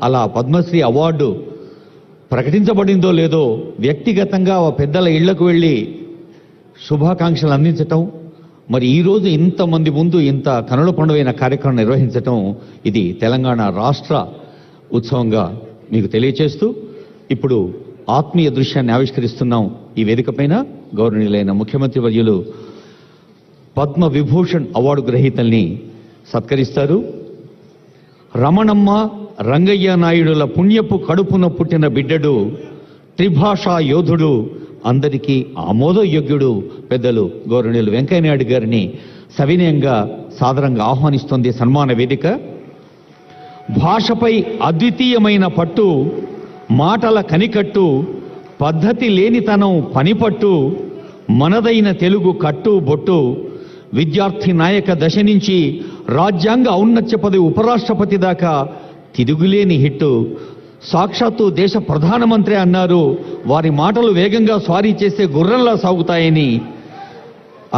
అలా పద్మశ్రీ అవార్డు ప్రకటించబడిందో లేదో వ్యక్తిగతంగా పెద్దల ఇళ్లకు వెళ్ళి శుభాకాంక్షలు అందించటం, మరి ఈరోజు ఇంతమంది ముందు ఇంత కనుల పండుగైన కార్యక్రమం నిర్వహించటం ఇది తెలంగాణ రాష్ట్ర ఉత్సవంగా మీకు తెలియచేస్తూ ఇప్పుడు ఆత్మీయ దృశ్యాన్ని ఆవిష్కరిస్తున్నాం. ఈ వేదిక పైన గౌరవనీయులైన ముఖ్యమంత్రి వర్యులు పద్మ విభూషణ్ అవార్డు గ్రహీతల్ని సత్కరిస్తారు. రమణమ్మ రంగయ్య నాయుడుల పుణ్యపు కడుపున పుట్టిన బిడ్డడు, త్రిభాషా యోధుడు, అందరికీ ఆమోదయోగ్యుడు పెద్దలు గౌరవనీయులు వెంకయ్యనాయుడు గారిని సవినయంగా సాదరంగా ఆహ్వానిస్తోంది సన్మాన వేదిక. భాషపై అద్వితీయమైన పట్టు, మాటల కనికట్టు, పద్ధతి లేనితనం పనిపట్టు, మనదైన తెలుగు కట్టు బొట్టు, విద్యార్థి నాయక దశ నుంచి రాజ్యాంగ ఔన్నత్య పదవి ఉపరాష్ట్రపతి దాకా తిరుగులేని హిట్టు. సాక్షాత్తు దేశ ప్రధానమంత్రి అన్నారు, వారి మాటలు వేగంగా స్వారీ చేసే గుర్రంలా సాగుతాయని.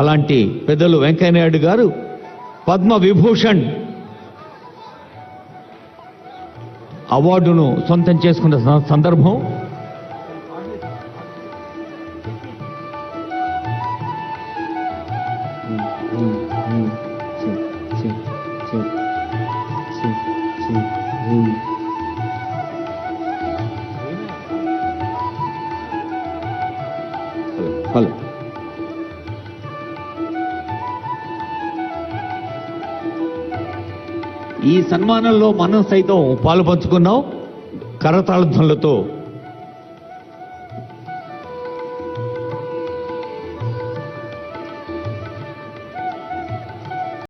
అలాంటి పెద్దలు వెంకయ్యనాయుడు గారు పద్మ విభూషణ్ అవార్డును సొంతం చేసుకున్న సందర్భం. ఈ సన్మానంలో మనం సైతం పాలు పంచుకున్నాం. కరతాళ ధ్వనులతో